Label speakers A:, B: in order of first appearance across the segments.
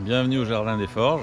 A: Bienvenue au Jardin des Forges.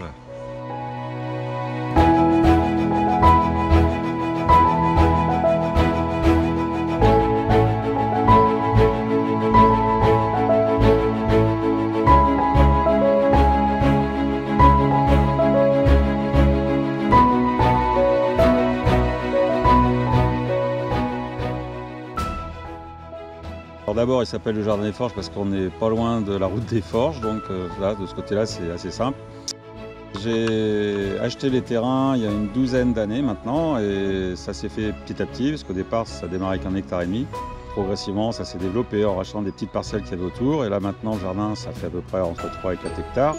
A: D'abord, il s'appelle le Jardin des Forges parce qu'on n'est pas loin de la route des Forges, donc là, de ce côté-là, c'est assez simple. J'ai acheté les terrains il y a une douzaine d'années maintenant et ça s'est fait petit à petit parce qu'au départ, ça démarrait avec 1,5 hectare. Progressivement, ça s'est développé en rachetant des petites parcelles qu'il y avait autour et là maintenant, le jardin, ça fait à peu près entre 3 et 4 hectares.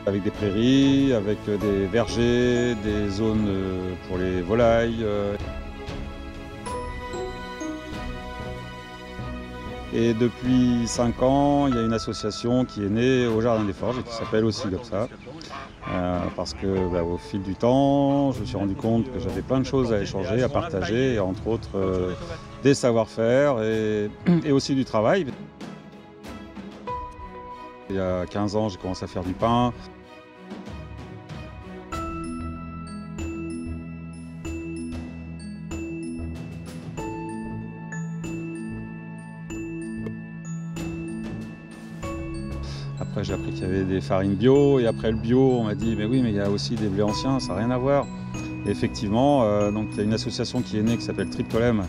A: Avec des prairies, avec des vergers, des zones pour les volailles. Et depuis 5 ans, il y a une association qui est née au Jardin des Forges et qui s'appelle aussi comme ça. Parce que au fil du temps, je me suis rendu compte que j'avais plein de choses à échanger, à partager, et entre autres des savoir-faire et aussi du travail. Il y a 15 ans, j'ai commencé à faire du pain. Après, j'ai appris qu'il y avait des farines bio, et après le bio, on m'a dit mais oui, mais il y a aussi des blés anciens, ça n'a rien à voir. Et effectivement, donc, il y a une association qui est née qui s'appelle Triptolem,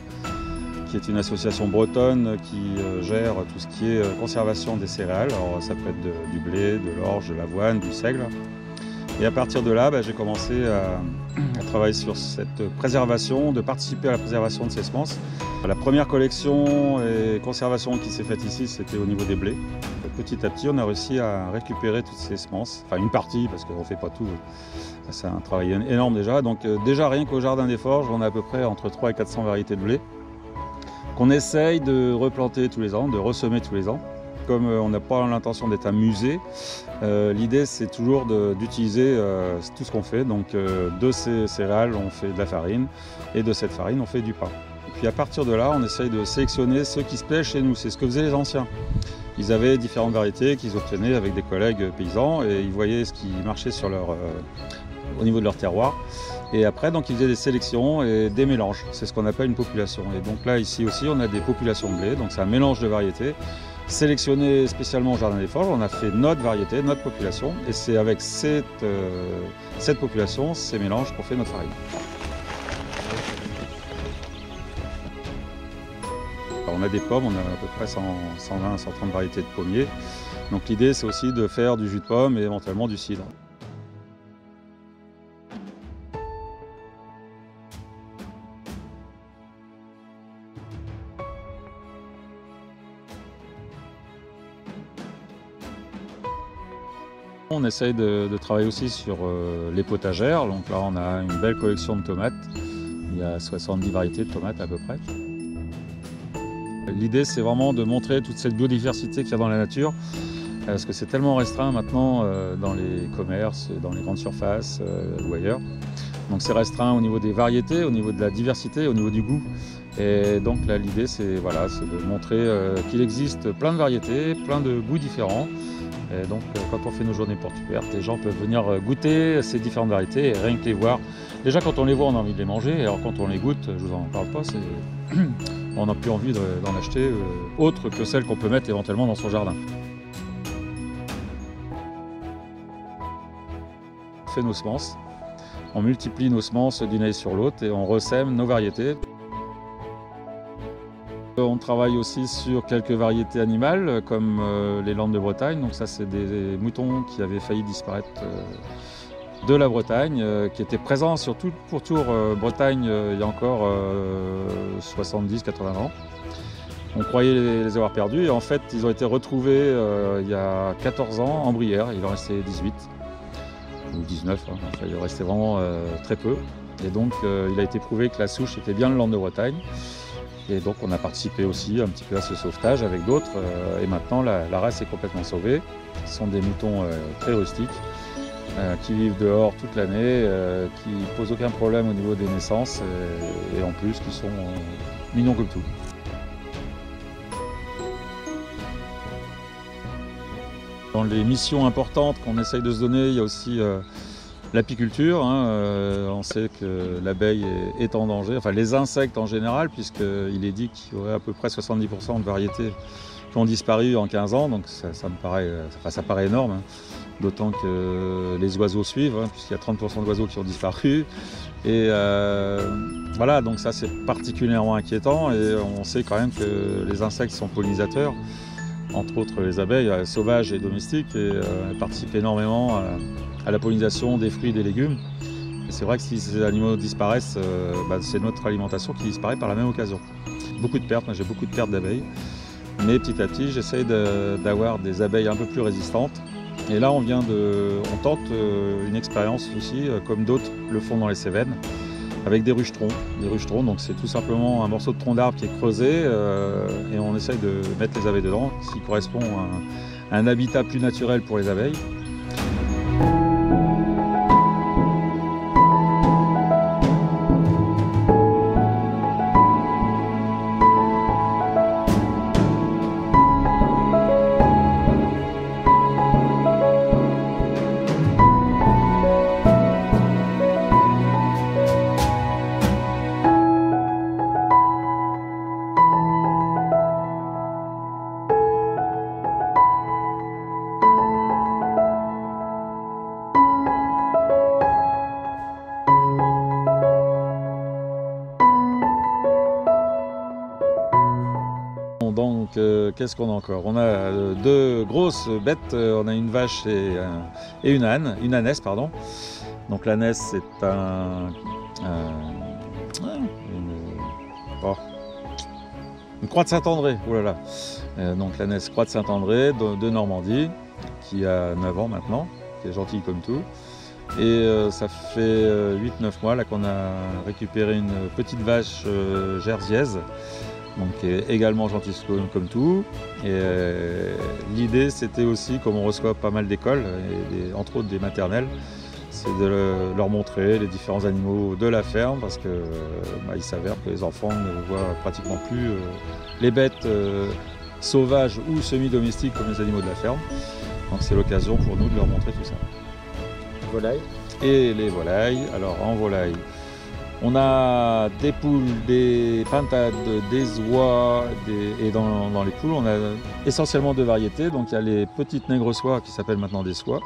A: qui est une association bretonne qui gère tout ce qui est conservation des céréales. Alors, ça peut être du blé, de l'orge, de l'avoine, du seigle. Et à partir de là, j'ai commencé à travailler sur cette préservation, de participer à la préservation de ces semences. La première collection et conservation qui s'est faite ici, c'était au niveau des blés. Petit à petit, on a réussi à récupérer toutes ces semences, enfin une partie, parce qu'on ne fait pas tout. C'est un travail énorme déjà. Donc déjà, rien qu'au Jardin des Forges, on a à peu près entre 300 et 400 variétés de blé qu'on essaye de replanter tous les ans, de ressemer tous les ans. Comme on n'a pas l'intention d'être un musée, l'idée c'est toujours d'utiliser tout ce qu'on fait. Donc de ces céréales, on fait de la farine, et de cette farine, on fait du pain. Et puis à partir de là, on essaye de sélectionner ceux qui se plaisent chez nous. C'est ce que faisaient les anciens. Ils avaient différentes variétés qu'ils obtenaient avec des collègues paysans et ils voyaient ce qui marchait sur au niveau de leur terroir. Et après, donc, ils faisaient des sélections et des mélanges. C'est ce qu'on appelle une population. Et donc là, ici aussi, on a des populations de blé. Donc c'est un mélange de variétés. Sélectionné spécialement au Jardin des Forges, on a fait notre variété, notre population. Et c'est avec cette population, ces mélanges, qu'on fait notre farine. On a des pommes, on a à peu près 120, 130 variétés de pommiers. Donc l'idée, c'est aussi de faire du jus de pomme et éventuellement du cidre. On essaye de travailler aussi sur les potagères. Donc là, on a une belle collection de tomates. Il y a 70 variétés de tomates à peu près. L'idée, c'est vraiment de montrer toute cette biodiversité qu'il y a dans la nature, parce que c'est tellement restreint maintenant dans les commerces, dans les grandes surfaces ou ailleurs. Donc c'est restreint au niveau des variétés, au niveau de la diversité, au niveau du goût. Et donc là, l'idée, c'est de montrer qu'il existe plein de variétés, plein de goûts différents. Et donc quand on fait nos journées portes ouvertes, les gens peuvent venir goûter ces différentes variétés et rien que les voir. Déjà quand on les voit, on a envie de les manger, et alors quand on les goûte, je vous en parle pas, on n'a plus envie d'en acheter autre que celles qu'on peut mettre éventuellement dans son jardin. On fait nos semences, on multiplie nos semences d'une année sur l'autre et on ressème nos variétés. On travaille aussi sur quelques variétés animales comme les Landes de Bretagne. Donc ça, c'est des moutons qui avaient failli disparaître de la Bretagne, qui étaient présents sur tout le pourtour Bretagne il y a encore 70-80 ans. On croyait les avoir perdus et en fait, ils ont été retrouvés il y a 14 ans en Brière. Il en restait 18 ou 19, hein. Enfin, il en restait vraiment très peu. Et donc, il a été prouvé que la souche était bien le Landes de Bretagne. Et donc on a participé aussi un petit peu à ce sauvetage avec d'autres. Et maintenant la race est complètement sauvée. Ce sont des moutons très rustiques qui vivent dehors toute l'année, qui ne posent aucun problème au niveau des naissances et en plus qui sont mignons comme tout. Dans les missions importantes qu'on essaye de se donner, il y a aussi l'apiculture. On sait que l'abeille est en danger, enfin les insectes en général, puisqu'il est dit qu'il y aurait à peu près 70% de variétés qui ont disparu en 15 ans, donc ça paraît énorme, d'autant que les oiseaux suivent, puisqu'il y a 30% d'oiseaux qui ont disparu. Et voilà, donc ça c'est particulièrement inquiétant, et on sait quand même que les insectes sont pollinisateurs, entre autres les abeilles sauvages et domestiques, et participent énormément à la pollinisation des fruits et des légumes. Et c'est vrai que si ces animaux disparaissent, c'est notre alimentation qui disparaît par la même occasion. Beaucoup de pertes, moi j'ai beaucoup de pertes d'abeilles, mais petit à petit j'essaye d'avoir des abeilles un peu plus résistantes. Et là on tente une expérience aussi, comme d'autres le font dans les Cévennes, avec des ruchetrons. Donc c'est tout simplement un morceau de tronc d'arbre qui est creusé, et on essaye de mettre les abeilles dedans, ce qui correspond à un habitat plus naturel pour les abeilles. Donc qu'est-ce qu'on a encore? On a deux grosses bêtes, on a une vache et une ânesse, pardon. Donc l'ânesse c'est une croix de Saint-André, oh là là. Donc l'ânesse croix de Saint-André de Normandie, qui a 9 ans maintenant, qui est gentille comme tout. Et ça fait 8-9 mois là qu'on a récupéré une petite vache jersiaise, donc qui est également gentille comme tout. Et l'idée c'était aussi, comme on reçoit pas mal d'écoles, entre autres des maternelles, c'est de leur montrer les différents animaux de la ferme, parce que il s'avère que les enfants ne voient pratiquement plus les bêtes sauvages ou semi-domestiques comme les animaux de la ferme. Donc c'est l'occasion pour nous de leur montrer tout ça.
B: Volailles.
A: Et les volailles, alors en volaille, on a des poules, des pintades, des oies, et dans les poules, on a essentiellement deux variétés. Donc il y a les petites nègres soies qui s'appellent maintenant des soies,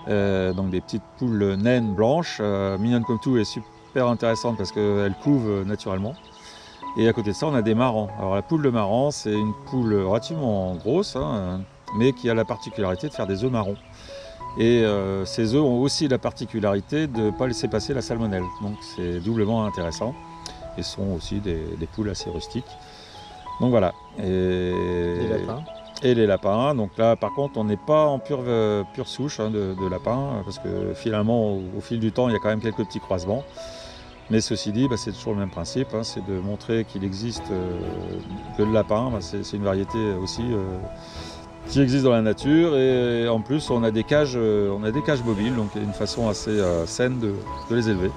A: donc des petites poules naines blanches, mignonnes comme tout et super intéressantes parce qu'elles couvent naturellement. Et à côté de ça, on a des marrans. Alors la poule de marran, c'est une poule relativement grosse, mais qui a la particularité de faire des œufs marrons. Et ces œufs ont aussi la particularité de ne pas laisser passer la salmonelle, donc c'est doublement intéressant. Et sont aussi des poules assez rustiques. Donc voilà.
B: Et les lapins.
A: Et les lapins. Donc là par contre on n'est pas en pure souche de lapins, parce que finalement au fil du temps il y a quand même quelques petits croisements. Mais ceci dit, c'est toujours le même principe, c'est de montrer qu'il existe, que le lapin, c'est une variété aussi qui existe dans la nature, et en plus on a des cages mobiles, donc une façon assez saine de les élever.